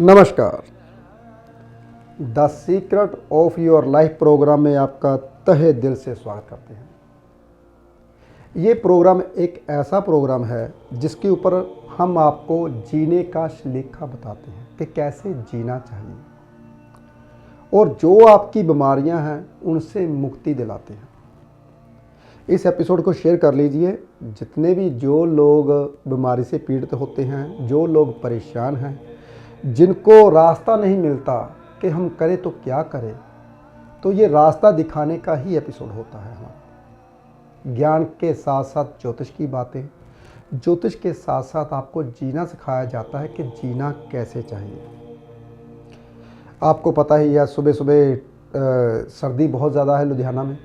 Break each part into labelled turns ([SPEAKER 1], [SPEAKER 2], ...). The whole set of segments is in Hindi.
[SPEAKER 1] नमस्कार। The secret of your life program में आपका तहे दिल से स्वागत करते हैं। ये प्रोग्राम एक ऐसा प्रोग्राम है जिसके ऊपर हम आपको जीने का सलीका बताते हैं कि कैसे जीना चाहिए और जो आपकी बीमारियां हैं उनसे मुक्ति दिलाते हैं। इस एपिसोड को शेयर कर लीजिए। जितने भी जो लोग बीमारी से पीड़ित होते हैं, जो लोग परेशान हैं, जिनको रास्ता नहीं मिलता कि हम करें तो क्या करें, तो ये रास्ता दिखाने का ही एपिसोड होता है। हमारा ज्ञान के साथ साथ ज्योतिष की बातें, ज्योतिष के साथ साथ आपको जीना सिखाया जाता है कि जीना कैसे चाहिए। आपको पता ही है, सुबह सुबह सर्दी बहुत ज़्यादा है लुधियाना में।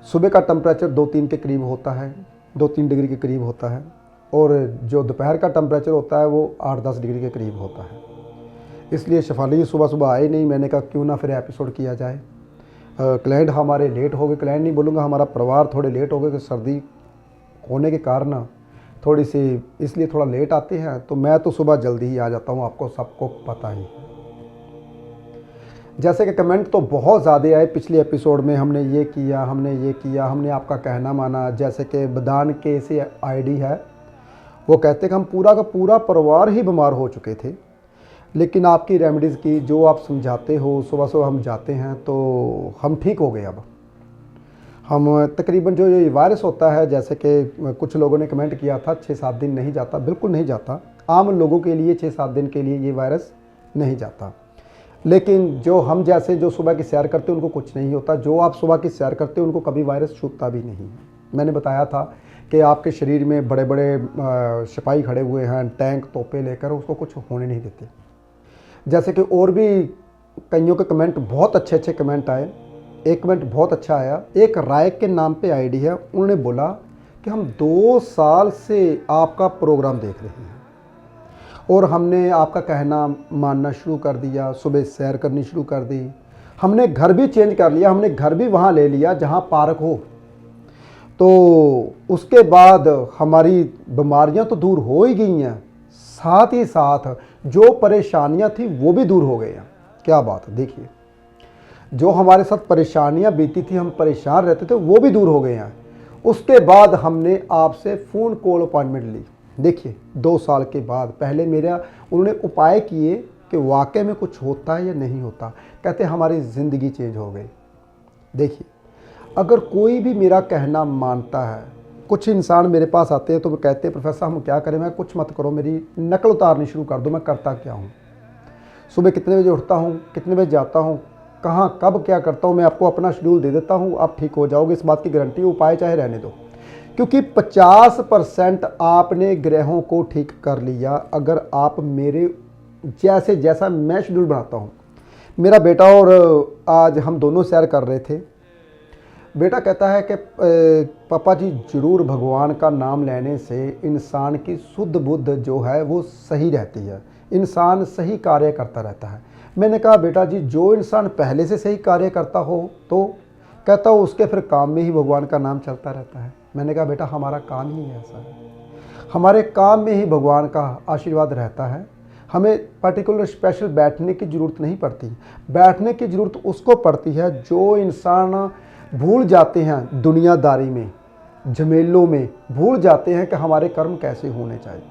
[SPEAKER 1] सुबह का टेम्परेचर 2-3 के करीब होता है, 2-3 डिग्री के करीब होता है, और जो दोपहर का टेम्परेचर होता है वो 8-10 डिग्री के करीब होता है। इसलिए शेफाली जी सुबह सुबह आए नहीं। मैंने कहा क्यों ना फिर एपिसोड किया जाए। क्लाइंट हमारे लेट हो गए, क्लाइंट नहीं बोलूँगा, हमारा परिवार थोड़े लेट हो गए कि सर्दी होने के कारण थोड़ी सी, इसलिए थोड़ा लेट आते हैं। तो मैं तो सुबह जल्दी ही आ जाता हूँ, आपको सबको पता ही है। जैसे कि कमेंट तो बहुत ज़्यादा आए, पिछले एपिसोड में हमने ये किया, हमने ये किया, हमने आपका कहना माना। जैसे कि बदान के से आईडी है, वो कहते कि हम पूरा का पूरा परिवार ही बीमार हो चुके थे, लेकिन आपकी रेमेडीज़ की जो आप समझाते हो, सुबह सुबह हम जाते हैं तो हम ठीक हो गए। अब हम तकरीबन जो ये वायरस होता है, जैसे कि कुछ लोगों ने कमेंट किया था 6-7 दिन नहीं जाता, बिल्कुल नहीं जाता। आम लोगों के लिए 6-7 दिन के लिए ये वायरस नहीं जाता, लेकिन जो हम जैसे जो सुबह की सैर करते हैं उनको कुछ नहीं होता। जो आप सुबह की सैर करते हैं उनको कभी वायरस छूता भी नहीं है। मैंने बताया था कि आपके शरीर में बड़े बड़े सिपाही खड़े हुए हैं, टैंक तोपे लेकर, उसको कुछ होने नहीं देते। जैसे कि और भी कईयों के कमेंट, बहुत अच्छे अच्छे कमेंट आए। एक कमेंट बहुत अच्छा आया, एक राय के नाम पे आईडी है, उन्होंने बोला कि हम 2 साल से आपका प्रोग्राम देख रहे हैं और हमने आपका कहना मानना शुरू कर दिया, सुबह सैर करनी शुरू कर दी, हमने घर भी चेंज कर लिया, हमने घर भी वहाँ ले लिया जहाँ पार्क हो। तो उसके बाद हमारी बीमारियां तो दूर हो ही गई हैं, साथ ही साथ जो परेशानियां थी वो भी दूर हो गई हैं। क्या बात है, देखिए, जो हमारे साथ परेशानियां बीती थी, हम परेशान रहते थे, वो भी दूर हो गए हैं। उसके बाद हमने आपसे फ़ोन कॉल अपॉइंटमेंट ली। देखिए 2 साल के बाद, पहले मेरा उन्होंने उपाय किए कि वाकई में कुछ होता है या नहीं होता। कहते हमारी ज़िंदगी चेंज हो गई। देखिए, अगर कोई भी मेरा कहना मानता है, कुछ इंसान मेरे पास आते हैं तो वो कहते हैं प्रोफेसर हम क्या करें, मैं कुछ मत करो, मेरी नकल उतारनी शुरू कर दो, मैं करता क्या हूँ, सुबह कितने बजे उठता हूँ, कितने बजे जाता हूँ, कहाँ कब क्या करता हूँ, मैं आपको अपना शेड्यूल दे देता हूँ, आप ठीक हो जाओगे, इस बात की गारंटी। उपाय चाहे रहने दो, क्योंकि 50% आपने ग्रहों को ठीक कर लिया अगर आप मेरे जैसा मैं शेड्यूल बनाता हूँ। मेरा बेटा और आज हम दोनों सैर कर रहे थे। बेटा कहता है कि पापा जी ज़रूर भगवान का नाम लेने से इंसान की शुद्ध बुद्ध जो है वो सही रहती है, इंसान सही कार्य करता रहता है। मैंने कहा बेटा जी, जो इंसान पहले से सही कार्य करता हो तो कहता हो उसके फिर काम में ही भगवान का नाम चलता रहता है। मैंने कहा बेटा हमारा काम ही ऐसा है, हमारे काम में ही भगवान का आशीर्वाद रहता है। हमें पर्टिकुलर स्पेशल बैठने की ज़रूरत नहीं पड़ती। बैठने की ज़रूरत उसको पड़ती है जो इंसान भूल जाते हैं दुनियादारी में, झमेलों में भूल जाते हैं कि हमारे कर्म कैसे होने चाहिए।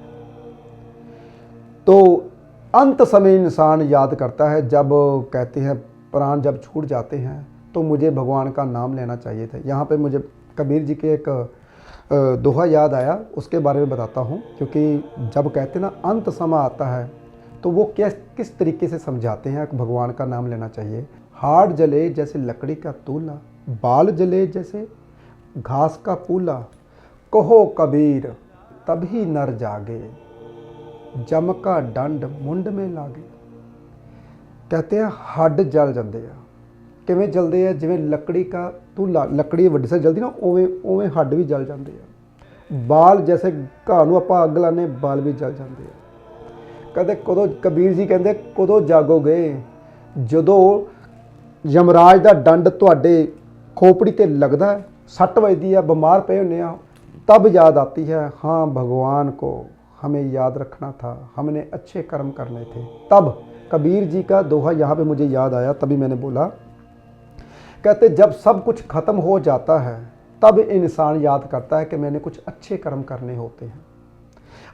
[SPEAKER 1] तो अंत समय इंसान याद करता है, जब कहते हैं प्राण जब छूट जाते हैं तो मुझे भगवान का नाम लेना चाहिए था। यहाँ पे मुझे कबीर जी के एक दोहा याद आया, उसके बारे में बताता हूँ। क्योंकि जब कहते हैं ना अंत समय आता है तो वो किस तरीके से समझाते हैं कि भगवान का नाम लेना चाहिए। हाथ जले जैसे लकड़ी का तूला, बाल जले जैसे घास का पूला, कहो कबीर तभी नर जागे, जम का डंड मुंड में लागे। कहते हैं हड्ड जल जाते हैं। किवें जलते हैं? जिवें लकड़ी का तूला, लकड़ी वड्डी से जलती ना, उवें हड्ड भी जल जाते हैं। बाल जैसे घाह नूं आपां अग लाने, बाल भी जल जाते हैं। कहते कदों, कबीर जी कहते कदों जागोगे, जदों यमराज का डंड तुहाडे खोपड़ी ते लगदा है, 6 वजदी है, बीमार पे होने, तब याद आती है हाँ भगवान को, हमें याद रखना था, हमने अच्छे कर्म करने थे। तब कबीर जी का दोहा यहाँ पे मुझे याद आया, तभी मैंने बोला, कहते जब सब कुछ खत्म हो जाता है तब इंसान याद करता है कि मैंने कुछ अच्छे कर्म करने होते हैं।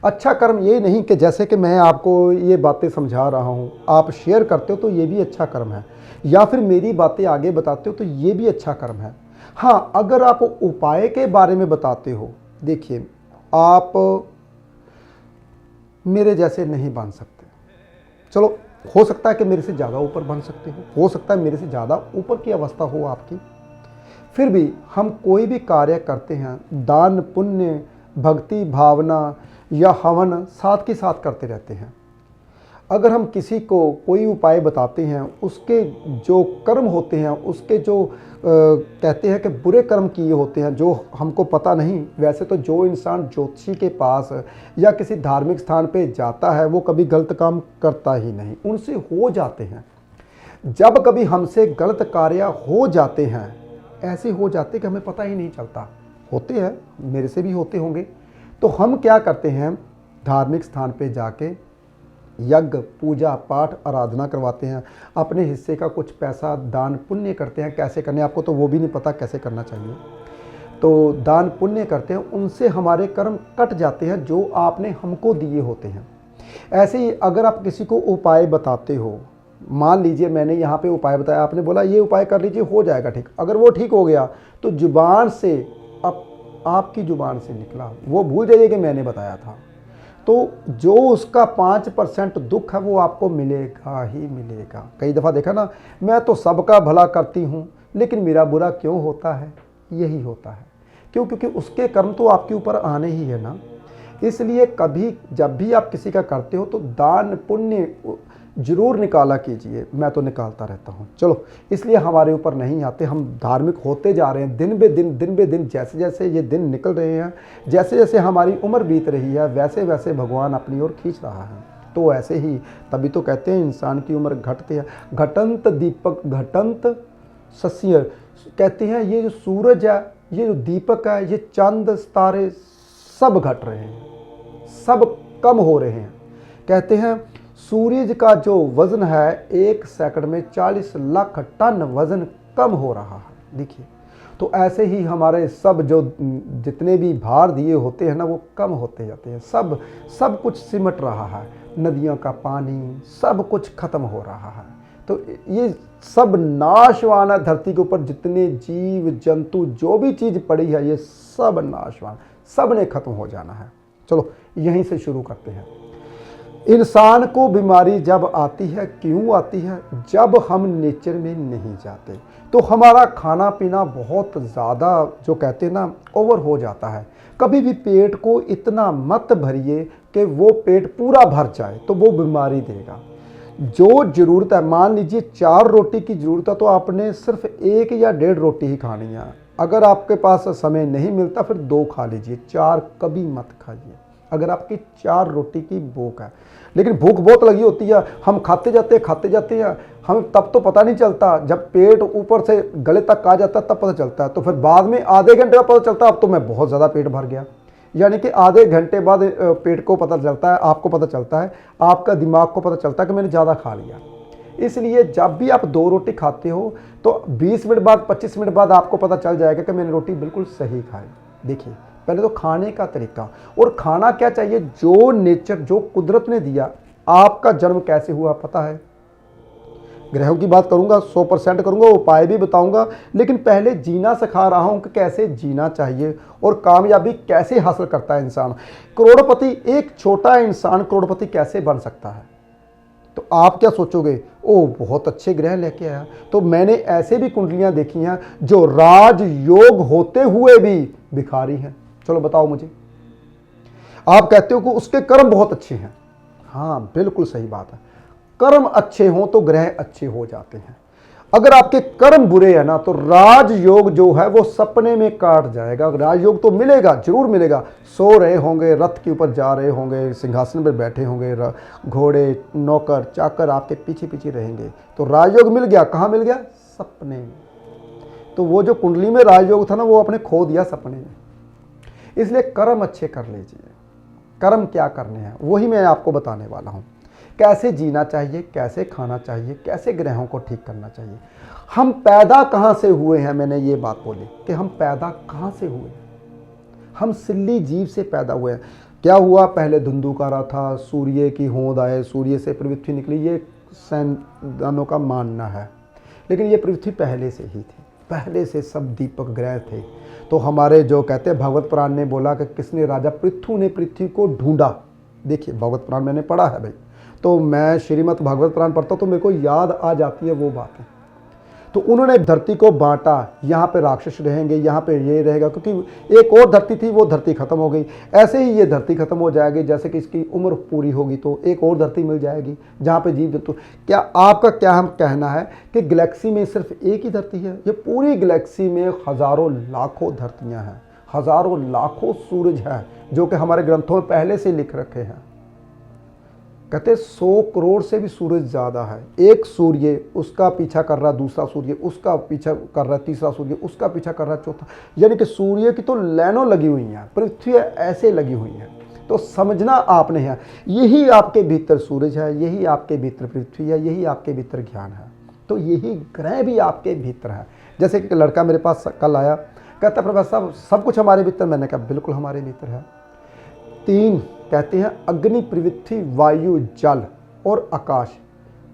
[SPEAKER 1] अच्छा कर्म ये नहीं कि जैसे कि मैं आपको ये बातें समझा रहा हूँ, आप शेयर करते हो तो ये भी अच्छा कर्म है, या फिर मेरी बातें आगे बताते हो तो ये भी अच्छा कर्म है। हाँ, अगर आप उपाय के बारे में बताते हो, देखिए आप मेरे जैसे नहीं बन सकते, चलो हो सकता है कि मेरे से ज़्यादा ऊपर बन सकते हो सकता है मेरे से ज़्यादा ऊपर की अवस्था हो आपकी, फिर भी हम कोई भी कार्य करते हैं, दान पुण्य भक्ति भावना या हवन साथ के साथ करते रहते हैं। अगर हम किसी को कोई उपाय बताते हैं, उसके जो कर्म होते हैं, उसके जो कहते हैं कि बुरे कर्म किए होते हैं जो हमको पता नहीं, वैसे तो जो इंसान ज्योतिषी के पास या किसी धार्मिक स्थान पे जाता है वो कभी गलत काम करता ही नहीं, उनसे हो जाते हैं। जब कभी हमसे गलत कार्य हो जाते हैं, ऐसे हो जाते कि हमें पता ही नहीं चलता, होते हैं, मेरे से भी होते होंगे, तो हम क्या करते हैं, धार्मिक स्थान पे जाके यज्ञ पूजा पाठ आराधना करवाते हैं, अपने हिस्से का कुछ पैसा दान पुण्य करते हैं। कैसे करने आपको तो वो भी नहीं पता कैसे करना चाहिए, तो दान पुण्य करते हैं, उनसे हमारे कर्म कट जाते हैं जो आपने हमको दिए होते हैं। ऐसे ही अगर आप किसी को उपाय बताते हो, मान लीजिए मैंने यहाँ पे उपाय बताया, आपने बोला ये उपाय कर लीजिए हो जाएगा ठीक, अगर वो ठीक हो गया तो जुबान से आपकी जुबान से निकला, वो भूल जाइए कि मैंने बताया था, तो जो उसका 5% दुख है वो आपको मिलेगा ही मिलेगा। कई दफ़ा देखा ना, मैं तो सबका भला करती हूँ लेकिन मेरा बुरा क्यों होता है, यही होता है, क्यों? क्योंकि उसके कर्म तो आपके ऊपर आने ही है ना। इसलिए कभी जब भी आप किसी का करते हो तो दान पुण्य जरूर निकाला कीजिए, मैं तो निकालता रहता हूँ। चलो, इसलिए हमारे ऊपर नहीं आते, हम धार्मिक होते जा रहे हैं दिन बे दिन, जैसे जैसे ये दिन निकल रहे हैं, जैसे जैसे हमारी उम्र बीत रही है, वैसे वैसे भगवान अपनी ओर खींच रहा है। तो ऐसे ही तभी तो कहते हैं इंसान की उम्र घटती है, घटंत दीपक घटंत सस्य, कहते हैं ये जो सूरज है, ये जो दीपक है, ये चांद तारे सब घट रहे हैं, सब कम हो रहे हैं। कहते हैं सूरज का जो वज़न है 1 सेकंड में 40 लाख टन वज़न कम हो रहा है। देखिए, तो ऐसे ही हमारे सब जो जितने भी भार दिए होते हैं ना वो कम होते जाते हैं, सब कुछ सिमट रहा है, नदियों का पानी सब कुछ खत्म हो रहा है। तो ये सब नाशवान है, धरती के ऊपर जितने जीव जंतु जो भी चीज़ पड़ी है ये सब नाशवान, सब ने खत्म हो जाना है। चलो यहीं से शुरू करते हैं। इंसान को बीमारी जब आती है, क्यों आती है? जब हम नेचर में नहीं जाते, तो हमारा खाना पीना बहुत ज़्यादा जो कहते हैं ना ओवर हो जाता है। कभी भी पेट को इतना मत भरिए कि वो पेट पूरा भर जाए, तो वो बीमारी देगा। जो ज़रूरत है, मान लीजिए 4 रोटी की ज़रूरत है तो आपने सिर्फ 1 या 1.5 रोटी ही खानी है। अगर आपके पास समय नहीं मिलता फिर 2 खा लीजिए, 4 कभी मत खाइए। अगर आपकी 4 रोटी की भूख है, लेकिन भूख बहुत लगी होती है, हम खाते जाते हैं, हमें तब तो पता नहीं चलता, जब पेट ऊपर से गले तक आ जाता है तब पता चलता है। तो फिर बाद में आधे घंटे बाद पता चलता है अब तो मैं बहुत ज़्यादा पेट भर गया, यानी कि आधे घंटे बाद पेट को पता चलता है, आपको पता चलता है, आपका दिमाग को पता चलता है कि मैंने ज़्यादा खा लिया। इसलिए जब भी आप 2 रोटी खाते हो तो 20 मिनट बाद 25 मिनट बाद आपको पता चल जाएगा कि मैंने रोटी बिल्कुल सही खाई। देखिए, पहले तो खाने का तरीका, और खाना क्या चाहिए, जो नेचर जो कुदरत ने दिया। आपका जन्म कैसे हुआ पता है? ग्रहों की बात करूंगा, 100% करूंगा, उपाय भी बताऊंगा, लेकिन पहले जीना सिखा रहा हूं कि कैसे जीना चाहिए और कामयाबी कैसे हासिल करता है इंसान। करोड़पति, एक छोटा इंसान करोड़पति कैसे बन सकता है? तो आप क्या सोचोगे, ओ बहुत अच्छे ग्रह लेके आया। तो मैंने ऐसे भी कुंडलियां देखी हैं जो राजयोग होते हुए भी भिखारी हैं। चलो बताओ मुझे, आप कहते हो कि उसके कर्म बहुत अच्छे हैं। हाँ बिल्कुल सही बात है, कर्म अच्छे हों तो ग्रह अच्छे हो जाते हैं। अगर आपके कर्म बुरे हैं ना तो राजयोग जो है वो सपने में काट जाएगा। राजयोग तो मिलेगा, जरूर मिलेगा, सो रहे होंगे, रथ के ऊपर जा रहे होंगे, सिंहासन पर बैठे होंगे, घोड़े नौकर चाकर आपके पीछे पीछे रहेंगे, तो राजयोग मिल गया। कहाँ मिल गया? सपने में। तो वो जो कुंडली में राजयोग था ना वो आपने खो दिया सपने में। इसलिए कर्म अच्छे कर लीजिए, कर्म क्या करने हैं वही मैं आपको बताने वाला हूँ। कैसे जीना चाहिए, कैसे खाना चाहिए, कैसे ग्रहों को ठीक करना चाहिए। हम पैदा कहाँ से हुए हैं, मैंने ये बात बोली कि हम पैदा कहाँ से हुए। हम सिल्ली जीव से पैदा हुए हैं। क्या हुआ, पहले धुंधुकारा था, सूर्य की होंद आए, सूर्य से पृथ्वी निकली, ये सैद्धांतिकों का मानना है। लेकिन ये पृथ्वी पहले से ही थी, पहले से सब दीपक ग्रह थे। तो हमारे जो कहते हैं भगवत पुराण ने बोला कि किसने, राजा पृथु ने पृथ्वी को ढूंढा। देखिए भगवत पुराण मैंने पढ़ा है भाई, तो मैं श्रीमद् भागवत पुराण पढ़ता हूँ तो मेरे को याद आ जाती है वो बातें। तो उन्होंने धरती को बांटा, यहाँ पे राक्षस रहेंगे, यहाँ पे ये रहेगा, क्योंकि एक और धरती थी वो धरती खत्म हो गई। ऐसे ही ये धरती खत्म हो जाएगी, जैसे कि इसकी उम्र पूरी होगी तो एक और धरती मिल जाएगी जहाँ पे जीव जंतु। क्या आपका क्या हम कहना है कि गैलेक्सी में सिर्फ एक ही धरती है? ये पूरी गैलेक्सी में हज़ारों लाखों धरतियाँ हैं, हज़ारों लाखों सूरज हैं, जो कि हमारे ग्रंथों में पहले से लिख रखे हैं। कहते 100 करोड़ से भी सूरज ज़्यादा है। एक सूर्य, उसका पीछा कर रहा दूसरा सूर्य, उसका पीछा कर रहा तीसरा सूर्य, उसका पीछा कर रहा चौथा। यानी कि सूर्य की तो लाइनों लगी हुई हैं, पृथ्वी ऐसे लगी हुई हैं। तो समझना आपने है, यही आपके भीतर सूरज है, यही आपके भीतर पृथ्वी है, यही आपके भीतर ज्ञान है। तो यही ग्रह भी आपके भीतर है। जैसे कि लड़का मेरे पास कल आया, कहता प्रोफेसर साहब सब कुछ हमारे भीतर। मैंने कहा बिल्कुल हमारे भीतर है। 3 कहते हैं, अग्नि, पृथ्वी, वायु, जल और आकाश,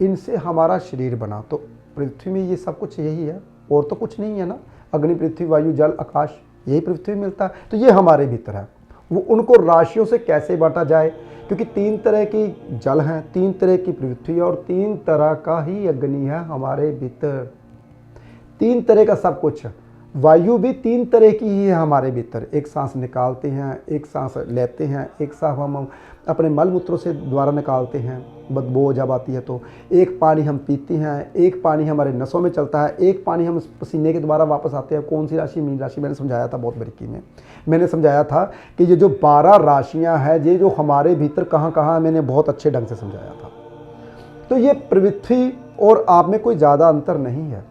[SPEAKER 1] इनसे हमारा शरीर बना। तो पृथ्वी में ये सब कुछ यही है, और तो कुछ नहीं है ना। अग्नि, पृथ्वी, वायु, जल, आकाश, यही पृथ्वी में मिलता है। तो ये हमारे भीतर है। वो उनको राशियों से कैसे बांटा जाए, क्योंकि 3 तरह की जल हैं, 3 तरह की पृथ्वी और 3 तरह का ही अग्नि है हमारे भीतर। 3 तरह का सब कुछ। वायु भी 3 तरह की ही है हमारे भीतर। एक सांस निकालते हैं, एक सांस लेते हैं, एक सांस हम अपने मल मूत्रों से द्वारा निकालते हैं, बदबू जब आती है तो। एक पानी हम पीते हैं, एक पानी हमारे नसों में चलता है, एक पानी हम पसीने के द्वारा वापस आते हैं। कौन सी राशि? मीन राशि। मैंने समझाया था बहुत बारीकी में। मैंने समझाया था कि ये जो 12 राशियाँ हैं, ये जो हमारे भीतर कहाँ कहाँ, मैंने बहुत अच्छे ढंग से समझाया था। तो ये पृथ्वी और आप में कोई ज़्यादा अंतर नहीं है।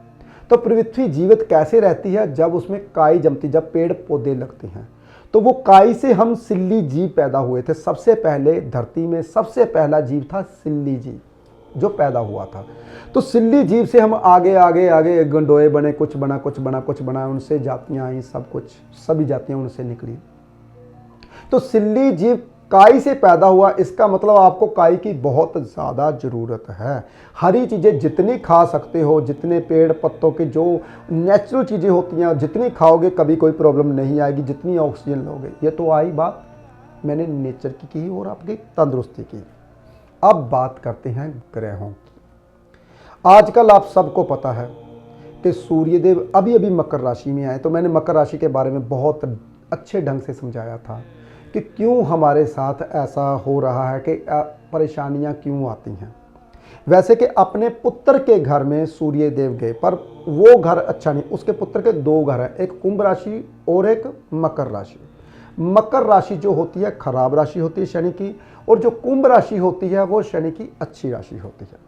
[SPEAKER 1] तो पृथ्वी जीवित कैसे रहती है? जब उसमें काई जमती, जब पेड़ पौधे लगते हैं। तो वो काई से हम सिल्ली जीव पैदा हुए थे। सबसे पहले धरती में सबसे पहला जीव था सिल्ली जीव, जो पैदा हुआ था। तो सिल्ली जीव से हम आगे आगे आगे गंडोए बने, कुछ बना कुछ बना कुछ बना, उनसे जातियाँ आई, सब कुछ, सभी जातियाँ उनसे निकली। तो सिल्ली जीव काई से पैदा हुआ, इसका मतलब आपको काई की बहुत ज़्यादा ज़रूरत है। हरी चीज़ें जितनी खा सकते हो, जितने पेड़ पत्तों के जो नेचुरल चीज़ें होती हैं, जितनी खाओगे कभी कोई प्रॉब्लम नहीं आएगी, जितनी ऑक्सीजन लोगे। ये तो आई बात मैंने नेचर की और आपकी तंदुरुस्ती की। अब बात करते हैं ग्रहों की। आजकल आप सबको पता है कि सूर्यदेव अभी अभी मकर राशि में आए। तो मैंने मकर राशि के बारे में बहुत अच्छे ढंग से समझाया था कि क्यों हमारे साथ ऐसा हो रहा है, कि परेशानियां क्यों आती हैं। वैसे कि अपने पुत्र के घर में सूर्य देव गए, पर वो घर अच्छा नहीं। उसके पुत्र के 2 घर हैं, एक कुंभ राशि और एक मकर राशि। मकर राशि जो होती है खराब राशि होती है शनि की, और जो कुंभ राशि होती है वो शनि की अच्छी राशि होती है।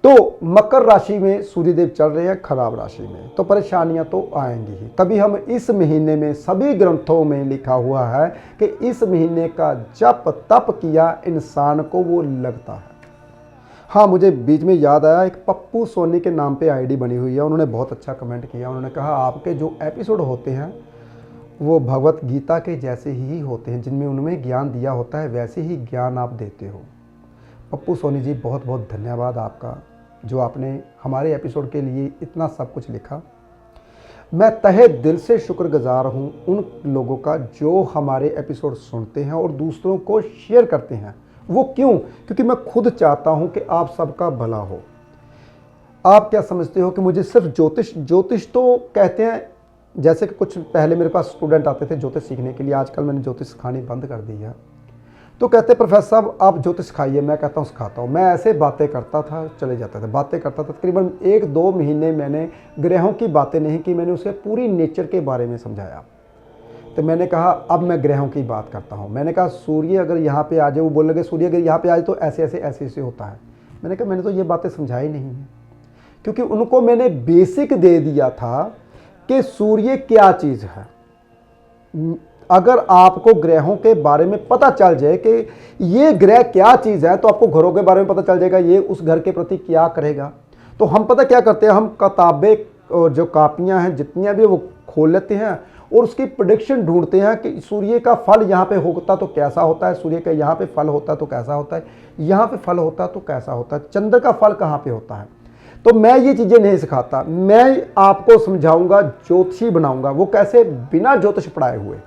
[SPEAKER 1] तो मकर राशि में सूर्यदेव चल रहे हैं खराब राशि में, तो परेशानियां तो आएंगी ही। तभी हम इस महीने में, सभी ग्रंथों में लिखा हुआ है कि इस महीने का जप तप किया इंसान को वो लगता है। हाँ, मुझे बीच में याद आया, एक पप्पू सोनी के नाम पे आईडी बनी हुई है, उन्होंने बहुत अच्छा कमेंट किया। उन्होंने कहा आपके जो एपिसोड होते हैं वो भगवत गीता के जैसे ही होते हैं, जिनमें उनमें ज्ञान दिया होता है वैसे ही ज्ञान आप देते हो। पप्पू सोनी जी बहुत बहुत धन्यवाद आपका, जो आपने हमारे एपिसोड के लिए इतना सब कुछ लिखा। मैं तहे दिल से शुक्रगुजार हूँ उन लोगों का जो हमारे एपिसोड सुनते हैं और दूसरों को शेयर करते हैं। वो क्यों? क्योंकि मैं खुद चाहता हूँ कि आप सबका भला हो। आप क्या समझते हो कि मुझे सिर्फ ज्योतिष तो कहते हैं, जैसे कि कुछ पहले मेरे पास स्टूडेंट आते थे ज्योतिष सीखने के लिए, आजकल मैंने ज्योतिष सिखानी बंद कर दी है। तो कहते प्रोफेसर साहब आप ज्योतिष सिखाइए। मैं कहता हूँ सिखाता हूँ। मैं ऐसे बातें करता था, चले जाता था, बातें करता था। तकरीबन 1-2 महीने मैंने ग्रहों की बातें नहीं की, मैंने उसे पूरी नेचर के बारे में समझाया। तो मैंने कहा अब मैं ग्रहों की बात करता हूँ। मैंने कहा सूर्य अगर यहाँ पे आ जाए, वो बोल लगे सूर्य अगर यहाँ पे आ जाए तो ऐसे ऐसे ऐसे ऐसे होता है। मैंने कहा मैंने तो ये बातें समझाई नहीं है, क्योंकि उनको मैंने बेसिक दे दिया था कि सूर्य क्या चीज़ है। अगर आपको ग्रहों के बारे में पता चल जाए कि ये ग्रह क्या चीज़ है, तो आपको घरों के बारे में पता चल जाएगा ये उस घर के प्रति क्या करेगा। तो हम पता क्या करते हैं, हम किताबें और जो कापियाँ हैं जितनी भी वो खोल लेते हैं और उसकी प्रेडिक्शन ढूंढते हैं कि सूर्य का फल यहाँ पे होता तो कैसा होता है, सूर्य का यहाँ पे फल होता तो कैसा होता है, यहाँ पे फल होता तो कैसा होता है, चंद्र का फल कहाँ पे होता है। तो मैं ये चीज़ें नहीं सिखाता, मैं आपको समझाऊंगा, ज्योतिषी बनाऊंगा। वो कैसे, बिना ज्योतिष पढ़ाए हुए।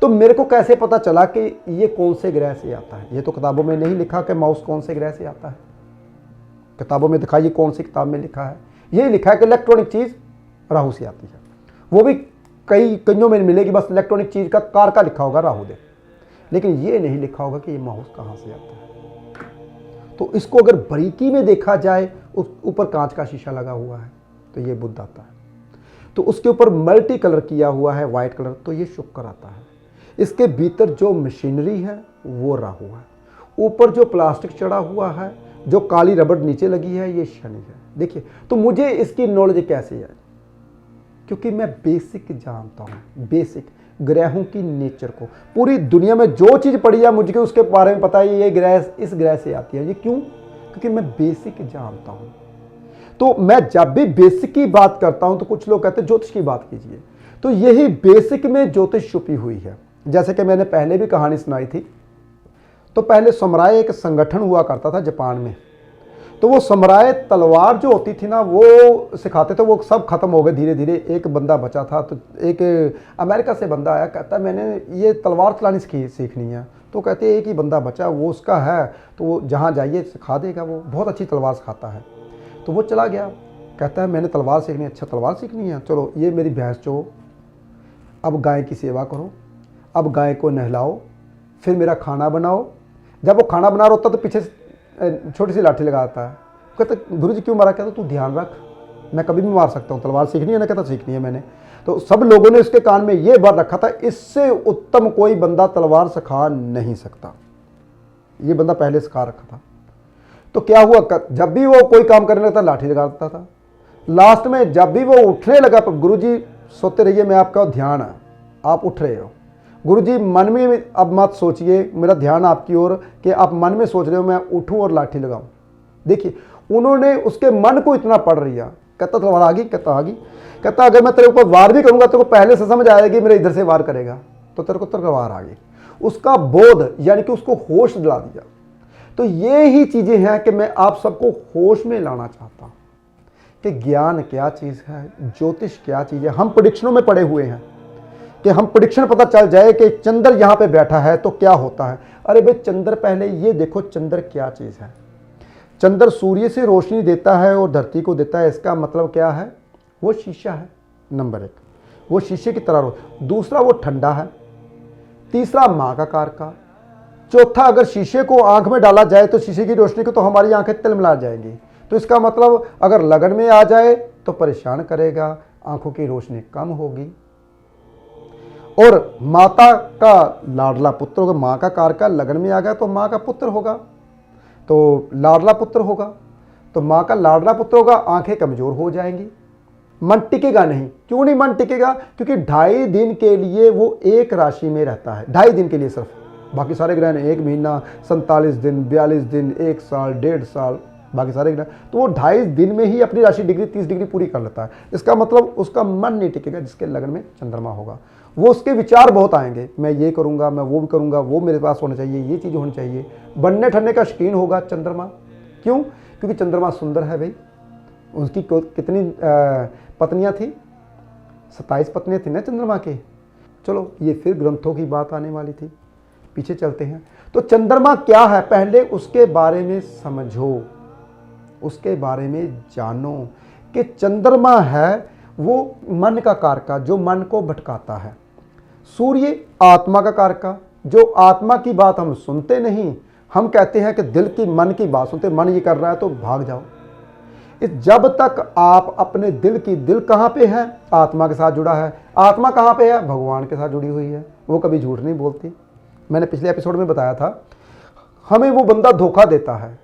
[SPEAKER 1] तो मेरे को कैसे पता चला कि ये कौन से ग्रह से आता है। ये तो किताबों में नहीं लिखा कि माउस कौन से ग्रह से आता है, किताबों में दिखाइए कौन सी किताब में लिखा है। यही लिखा है कि इलेक्ट्रॉनिक चीज़ राहु से आती है, वो भी कईयों में मिलेगी, बस इलेक्ट्रॉनिक चीज़ का कारका लिखा होगा राहु देव, लेकिन ये नहीं लिखा होगा कि ये माउस कहाँ से आता है। तो इसको अगर बारीकी में देखा जाए, उस ऊपर कांच का शीशा लगा हुआ है तो ये बुध आता है, तो उसके ऊपर मल्टी कलर किया हुआ है वाइट कलर, तो ये शुक्र आता है। इसके भीतर जो मशीनरी है वो राहु है, ऊपर जो प्लास्टिक चढ़ा हुआ है, जो काली रबड़ नीचे लगी है, ये शनि है। देखिए, तो मुझे इसकी नॉलेज कैसे है, क्योंकि मैं बेसिक जानता हूँ, बेसिक ग्रहों की नेचर को। पूरी दुनिया में जो चीज़ पड़ी है मुझे उसके बारे में पता है, ये ग्रह इस ग्रह से आती है। ये क्यों? क्योंकि मैं बेसिक जानता हूँ। तो मैं जब भी बेसिक की बात करता हूँ तो कुछ लोग कहते हैं ज्योतिष की बात कीजिए, तो यही बेसिक में ज्योतिष छुपी हुई है। जैसे कि मैंने पहले भी कहानी सुनाई थी, तो पहले समुराय एक संगठन हुआ करता था जापान में। तो वो समुराय तलवार जो होती थी ना, वो सिखाते थे, वो सब खत्म हो गए धीरे धीरे। एक बंदा बचा था, तो एक अमेरिका से बंदा आया, कहता है मैंने ये तलवार चलानी सीखनी है। तो कहते एक ही बंदा बचा, वो उसका है, तो वो जहाँ जाइए सिखा देगा, वो बहुत अच्छी तलवार सिखाता है। तो वो चला गया, कहता है मैंने तलवार सीखनी है। अच्छा, तलवार सीखनी है, चलो ये मेरी भैंस चो, अब गाय की सेवा करो, अब गाय को नहलाओ, फिर मेरा खाना बनाओ। जब वो खाना बना रहा होता तो पीछे छोटी सी लाठी लगाता है। कहता गुरु जी क्यों मारा? कहता तू ध्यान रख, मैं कभी भी मार सकता हूँ, तलवार सीखनी है ना? कहता सीखनी है मैंने। तो सब लोगों ने उसके कान में ये बात रखा था, इससे उत्तम कोई बंदा तलवार सिखा नहीं सकता। ये बंदा पहले सिखा रखा था। तो क्या हुआ, जब भी वो कोई काम करने लगता लाठी लगा देता था। लास्ट में जब भी वो उठने लगा, गुरु जी सोते रहिए, मैं आपका ध्यान है, आप उठ रहे हो। गुरुजी मन में अब मत सोचिए, मेरा ध्यान आपकी ओर, कि आप मन में सोच रहे हो मैं उठूं और लाठी लगाऊं। देखिए, उन्होंने उसके मन को इतना पढ़ लिया। कहता तलवार आ गई? कहता आ गई। कहता अगर मैं तेरे ऊपर वार भी करूंगा तेरे को पहले से समझ आएगी मेरे इधर से वार करेगा, तो तेरे को तलवार आ गई। उसका बोध, यानी कि उसको होश दिला दिया। तो ये ही चीजें हैं कि मैं आप सबको होश में लाना चाहता हूं कि ज्ञान क्या चीज है, ज्योतिष क्या चीज है। हम प्रेडिक्शनों में पड़े हुए हैं कि हम प्रेडिक्शन पता चल जाए कि चंद्र यहाँ पे बैठा है तो क्या होता है। अरे भाई, चंद्र पहले ये देखो चंद्र क्या चीज़ है। चंद्र सूर्य से रोशनी देता है और धरती को देता है। इसका मतलब क्या है? वो शीशा है, नंबर एक, वो शीशे की तरह। दूसरा, वो ठंडा है। तीसरा, माँ का कारका। चौथा, अगर शीशे को आंख में डाला जाए तो शीशे की रोशनी को तो हमारी आंखें तिलमिला जाएंगी। तो इसका मतलब अगर लगन में आ जाए तो परेशान करेगा, आंखों की रोशनी कम होगी। और माता का लाडला पुत्र होगा, माँ का कारका लगन में आ गया तो माँ का पुत्र होगा, तो लाडला पुत्र होगा। तो माँ का लाडला पुत्र होगा, आंखें कमजोर हो जाएंगी, मन टिकेगा नहीं। क्यों नहीं मन टिकेगा? क्योंकि 2.5 दिन के लिए वो एक राशि में रहता है, 2.5 दिन के लिए सिर्फ। बाकी सारे ग्रह ने 1 महीना, 47 दिन, 42 दिन, 1 साल, 1.5 साल, बाकी सारे ग्रह, तो वो 2.5 दिन में ही अपनी राशि डिग्री 30 डिग्री पूरी कर लेता है। इसका मतलब उसका मन नहीं टिकेगा जिसके लगन में चंद्रमा होगा। वो उसके विचार बहुत आएंगे, मैं ये करूँगा, मैं वो भी करूँगा, वो मेरे पास होना चाहिए, ये चीज़ होनी चाहिए। बनने ठनने का शौकीन होगा चंद्रमा। क्यों? क्योंकि चंद्रमा सुंदर है भाई। उसकी कितनी पत्नियाँ थी? 27 पत्नियाँ थी ना चंद्रमा के। चलो, ये फिर ग्रंथों की बात आने वाली थी, पीछे चलते हैं। तो चंद्रमा क्या है, पहले उसके बारे में समझो, उसके बारे में जानो कि चंद्रमा है वो मन का कारका, जो मन को भटकाता है। सूर्य आत्मा का कारका, जो आत्मा की बात हम सुनते नहीं, हम कहते हैं कि दिल की, मन की बात सुनते, मन ये कर रहा है तो भाग जाओ। जब तक आप अपने दिल कहाँ पे है? आत्मा के साथ जुड़ा है। आत्मा कहाँ पे है? भगवान के साथ जुड़ी हुई है, वो कभी झूठ नहीं बोलती। मैंने पिछले एपिसोड में बताया था, हमें वो बंदा धोखा देता है,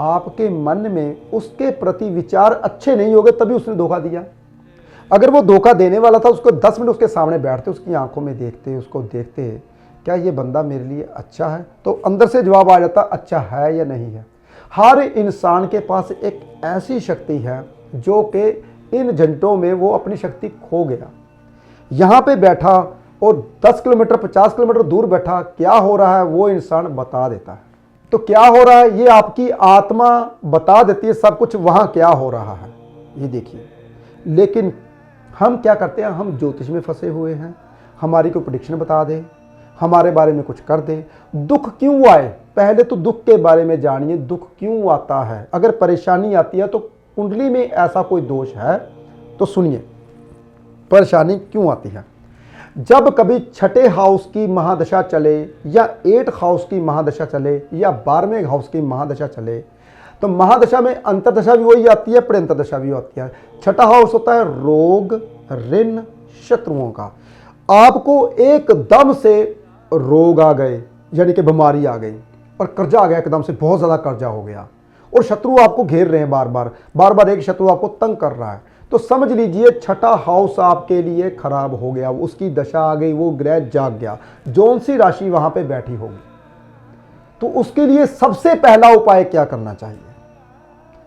[SPEAKER 1] आपके मन में उसके प्रति विचार अच्छे नहीं होंगे तभी उसने धोखा दिया। अगर वो धोखा देने वाला था, उसको 10 मिनट उसके सामने बैठते, उसकी आंखों में देखते, उसको देखते, क्या ये बंदा मेरे लिए अच्छा है, तो अंदर से जवाब आ जाता अच्छा है या नहीं है। हर इंसान के पास एक ऐसी शक्ति है जो कि इन घंटों में वो अपनी शक्ति खो गया। यहाँ पे बैठा और 10 किलोमीटर 50 किलोमीटर दूर बैठा, क्या हो रहा है वो इंसान बता देता है। तो क्या हो रहा है ये आपकी आत्मा बता देती है सब कुछ, वहाँ क्या हो रहा है ये देखिए। लेकिन हम क्या करते हैं, हम ज्योतिष में फंसे हुए हैं, हमारी कोई प्रेडिक्शन बता दे, हमारे बारे में कुछ कर दे। दुख क्यों आए, पहले तो दुख के बारे में जानिए, दुख क्यों आता है। अगर परेशानी आती है तो कुंडली में ऐसा कोई दोष है तो सुनिए परेशानी क्यों आती है। जब कभी छठे हाउस की महादशा चले या 8 हाउस की महादशा चले या 12वें हाउस की महादशा चले, तो महादशा में अंतरदशा भी वही आती है, प्रंतरदशा भी आती है। छठा हाउस होता है रोग, ऋण, शत्रुओं का। आपको एकदम से रोग आ गए, यानी कि बीमारी आ गई, और कर्जा आ गया, एकदम से बहुत ज़्यादा कर्जा हो गया, और शत्रु आपको घेर रहे हैं, बार बार एक शत्रु आपको तंग कर रहा है, तो समझ लीजिए छठा हाउस आपके लिए खराब हो गया, उसकी दशा आ गई, वो ग्रह जाग गया, जौन सी राशि वहां पे बैठी होगी। तो उसके लिए सबसे पहला उपाय क्या करना चाहिए?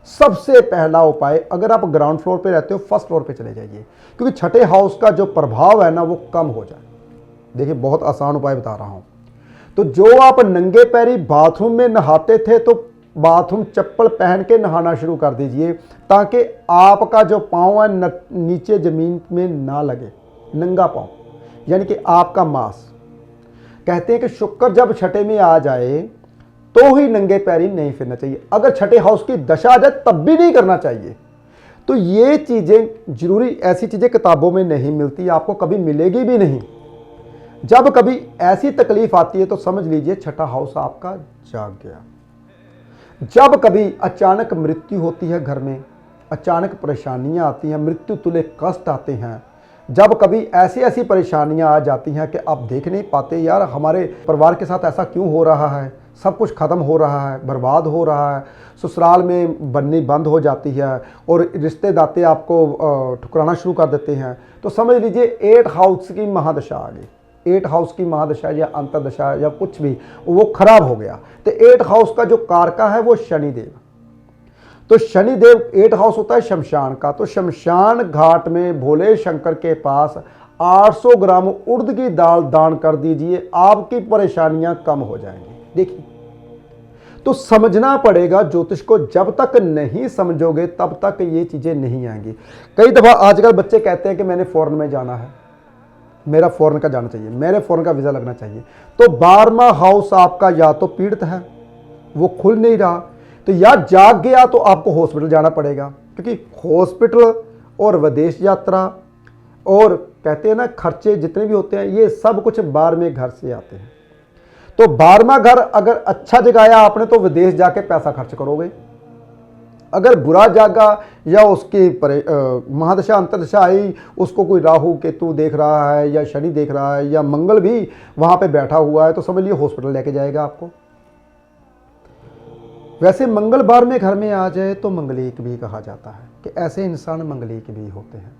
[SPEAKER 1] सबसे पहला उपाय, अगर आप ग्राउंड फ्लोर पे रहते हो, फर्स्ट फ्लोर पे चले जाइए, क्योंकि छठे हाउस का जो प्रभाव है ना वो कम हो जाए। देखिए बहुत आसान उपाय बता रहा हूं। तो जो आप नंगे पैरी बाथरूम में नहाते थे, तो बाथरूम चप्पल पहन के नहाना शुरू कर दीजिए, ताकि आपका जो पाँव है नीचे जमीन में ना लगे, नंगा पाँव, यानी कि आपका मांस। कहते हैं कि शुक्र जब छठे में आ जाए तो ही नंगे पैरी नहीं फिरना चाहिए, अगर छठे हाउस की दशा आ जाए तब भी नहीं करना चाहिए। तो ये चीज़ें जरूरी, ऐसी चीज़ें किताबों में नहीं मिलती, आपको कभी मिलेगी भी नहीं। जब कभी ऐसी तकलीफ आती है तो समझ लीजिए छठा हाउस आपका जाग गया। जब कभी अचानक मृत्यु होती है घर में, अचानक परेशानियां आती हैं, मृत्यु तुल्य कष्ट आते हैं, जब कभी ऐसी ऐसी परेशानियां आ जाती हैं कि आप देख नहीं पाते, यार हमारे परिवार के साथ ऐसा क्यों हो रहा है, सब कुछ ख़त्म हो रहा है, बर्बाद हो रहा है, ससुराल में बननी बंद हो जाती है और रिश्ते नाते आपको ठुकराना शुरू कर देते हैं, तो समझ लीजिए 8 हाउस की महादशा आ गई। 8 हाउस की महादशा या अंतरदशा या कुछ भी वो खराब हो गया। तो 8 हाउस का जो कारका है वो शनिदेव। तो शनिदेव 8 हाउस होता है शमशान का। तो शमशान घाट में भोले शंकर के पास 800 ग्राम उड़द की दाल दान कर दीजिए, आपकी परेशानियां कम हो जाएंगी। देखिए, तो समझना पड़ेगा ज्योतिष को, जब तक नहीं समझोगे तब तक ये चीजें नहीं आएंगी। कई दफा आजकल बच्चे कहते हैं कि मैंने फॉरेन में जाना है, मेरा फॉरेन का जाना चाहिए, मेरे फॉरेन का वीज़ा लगना चाहिए। तो 12वां हाउस आपका या तो पीड़ित है, वो खुल नहीं रहा, तो या जाग गया तो आपको हॉस्पिटल जाना पड़ेगा, क्योंकि हॉस्पिटल और विदेश यात्रा और कहते हैं ना खर्चे जितने भी होते हैं ये सब कुछ 12वें घर से आते हैं। तो 12वां घर अगर अच्छा जगाया आपने तो विदेश जाके पैसा खर्च करोगे, अगर बुरा जागा या उसकी महादशा अंतरदशा आई, उसको कोई राहु केतु देख रहा है या शनि देख रहा है या मंगल भी वहां पे बैठा हुआ है, तो समझ लिए हॉस्पिटल लेके जाएगा आपको। वैसे मंगल 12वें घर में आ जाए तो मंगलीक भी कहा जाता है कि ऐसे इंसान मंगलीक भी होते हैं।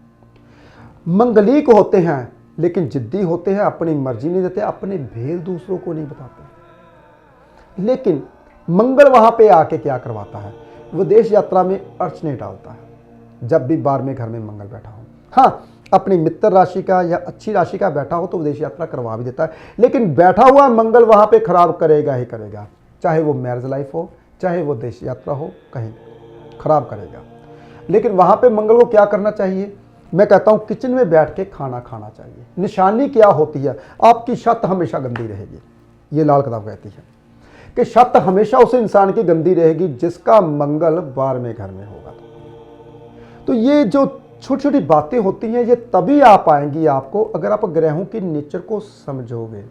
[SPEAKER 1] मंगलीक होते हैं लेकिन जिद्दी होते हैं, अपनी मर्जी नहीं देते, अपने भेद दूसरों को नहीं बताते। लेकिन मंगल वहां पे आके क्या करवाता है, विदेश यात्रा में अड़चने डालता है। जब भी 12वें घर में मंगल बैठा हो, हाँ अपनी मित्र राशि का या अच्छी राशि का बैठा हो तो विदेश यात्रा करवा भी देता है, लेकिन बैठा हुआ मंगल वहां पे खराब करेगा ही करेगा, चाहे वो मैरिज लाइफ हो, चाहे वो देश यात्रा हो, कहीं खराब करेगा। लेकिन वहां पे मंगल को क्या करना चाहिए, मैं कहता हूं किचन में बैठ के खाना खाना चाहिए। निशानी क्या होती है, आपकी छत हमेशा गंदी रहेगी, ये लाल किताब कहती है कि छत हमेशा उस इंसान की गंदी रहेगी जिसका मंगल 12वें घर में होगा। तो ये जो छोटी छोटी बातें होती हैं ये तभी आ पाएंगी आपको अगर आप ग्रहों की नेचर को समझोगे।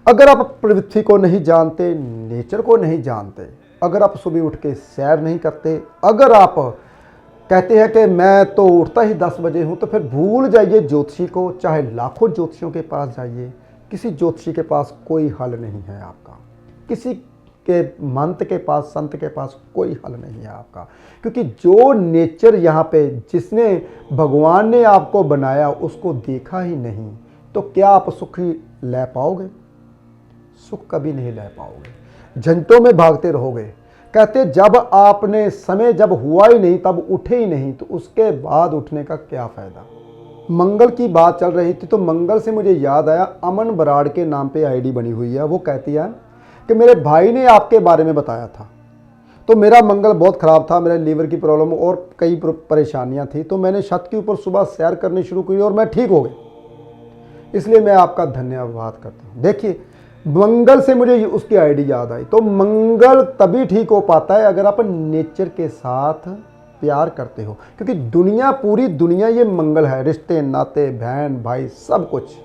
[SPEAKER 1] अगर आप पृथ्वी को नहीं जानते, नेचर को नहीं जानते, अगर आप सुबह उठ के सैर नहीं करते, अगर आप कहते हैं कि मैं तो उठता ही 10 बजे हूँ, तो फिर भूल जाइए ज्योतिषी को, चाहे लाखों ज्योतिषियों के पास जाइए, किसी ज्योतिषी के पास कोई हल नहीं है आपका। किसी के महंत के पास, संत के पास कोई हल नहीं है आपका, क्योंकि जो नेचर यहाँ पे जिसने भगवान ने आपको बनाया उसको देखा ही नहीं, तो क्या आप सुख ले पाओगे? सुख कभी नहीं ले पाओगे, झंटों में भागते रहोगे। कहते जब आपने समय जब हुआ ही नहीं तब उठे ही नहीं, तो उसके बाद उठने का क्या फ़ायदा। मंगल की बात चल रही थी तो मंगल से मुझे याद आया, अमन बराड़ के नाम पे आईडी बनी हुई है। वो कहती है कि मेरे भाई ने आपके बारे में बताया था, तो मेरा मंगल बहुत ख़राब था, मेरे लीवर की प्रॉब्लम और कई परेशानियां थी, तो मैंने छत के ऊपर सुबह सैर करनी शुरू की और मैं ठीक हो गई, इसलिए मैं आपका धन्यवाद करता हूँ। देखिए, मंगल से मुझे उसकी आईडी याद आई। तो मंगल तभी ठीक हो पाता है अगर आप नेचर के साथ प्यार करते हो, क्योंकि दुनिया, पूरी दुनिया ये मंगल है, रिश्ते नाते, बहन भाई सब कुछ।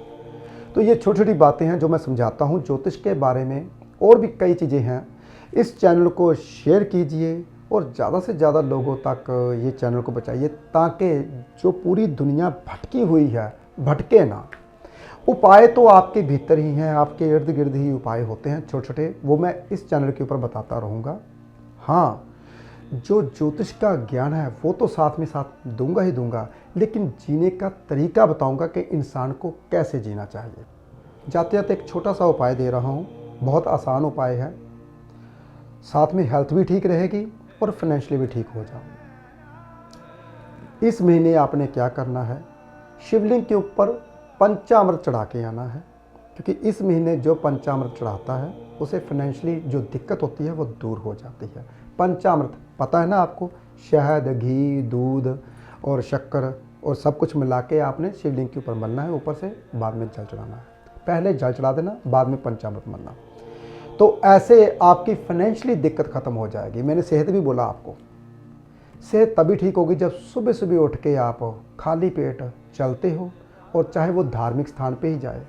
[SPEAKER 1] तो ये छोटी छोटी बातें हैं जो मैं समझाता हूँ ज्योतिष के बारे में, और भी कई चीज़ें हैं। इस चैनल को शेयर कीजिए और ज़्यादा से ज़्यादा लोगों तक ये चैनल को पहुँचाइए, ताकि जो पूरी दुनिया भटकी हुई है भटके ना। उपाय तो आपके भीतर ही हैं, आपके इर्द गिर्द ही उपाय होते हैं छोटे छोटे, वो मैं इस चैनल के ऊपर बताता रहूँगा। हाँ, जो ज्योतिष का ज्ञान है वो तो साथ में साथ दूंगा ही दूंगा, लेकिन जीने का तरीका बताऊंगा कि इंसान को कैसे जीना चाहिए। जाते जाते एक छोटा सा उपाय दे रहा हूँ, बहुत आसान उपाय है, साथ में हेल्थ भी ठीक रहेगी और फाइनेंशियली भी ठीक हो जाओगे। इस महीने आपने क्या करना है, शिवलिंग के ऊपर पंचामृत चढ़ा के आना है, क्योंकि इस महीने जो पंचामृत चढ़ाता है उसे फाइनेंशियली जो दिक्कत होती है वो दूर हो जाती है। पंचामृत पता है ना आपको, शहद, घी, दूध और शक्कर और सब कुछ मिला के आपने शिवलिंग के ऊपर मलना है, ऊपर से बाद में जल चढ़ाना है। पहले जल चढ़ा देना, बाद में पंचामृत मलना। तो ऐसे आपकी फाइनेंशियली दिक्कत ख़त्म हो जाएगी। मैंने सेहत भी बोला आपको, सेहत तभी ठीक होगी जब सुबह सुबह उठ के आप खाली पेट चलते हो, और चाहे वो धार्मिक स्थान पे ही जाए,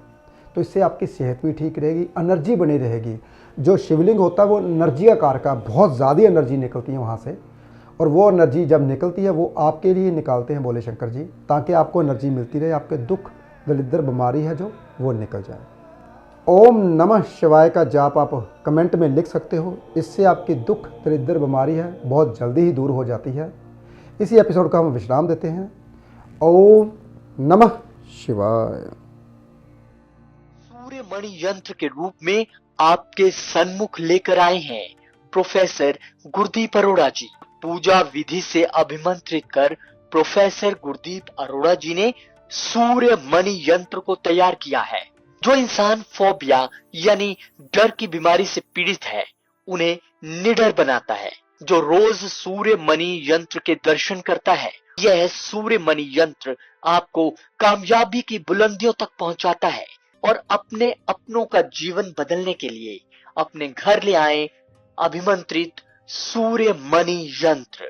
[SPEAKER 1] तो इससे आपकी सेहत भी ठीक रहेगी, एनर्जी बनी रहेगी। जो शिवलिंग होता है वो एनर्जी आकार का, बहुत ज़्यादा एनर्जी निकलती है वहाँ से, और वो एनर्जी जब निकलती है वो आपके लिए निकालते हैं भोले शंकर जी, ताकि आपको एनर्जी मिलती रहे, आपके दुख दरिद्र बीमारी है जो वो निकल जाए। ओम नमः शिवाय का जाप आप कमेंट में लिख सकते हो, इससे आपकी दुख दरिद्र बीमारी है बहुत जल्दी ही दूर हो जाती है। इसी एपिसोड का हम विश्राम देते हैं। ओम नमः शिवाय।
[SPEAKER 2] सूर्य मणि यंत्र के रूप में आपके सन्मुख लेकर आए हैं प्रोफेसर गुरदीप अरोड़ा जी। पूजा विधि से अभिमंत्रित कर प्रोफेसर गुरदीप अरोड़ा जी ने सूर्य मणि यंत्र को तैयार किया है। जो इंसान फोबिया यानी डर की बीमारी से पीड़ित है, उन्हें निडर बनाता है। जो रोज सूर्य मणि यंत्र के दर्शन करता है, यह सूर्य मणि यंत्र आपको कामयाबी की बुलंदियों तक पहुंचाता है। और अपने अपनों का जीवन बदलने के लिए अपने घर ले आए अभिमंत्रित सूर्य मणि यंत्र।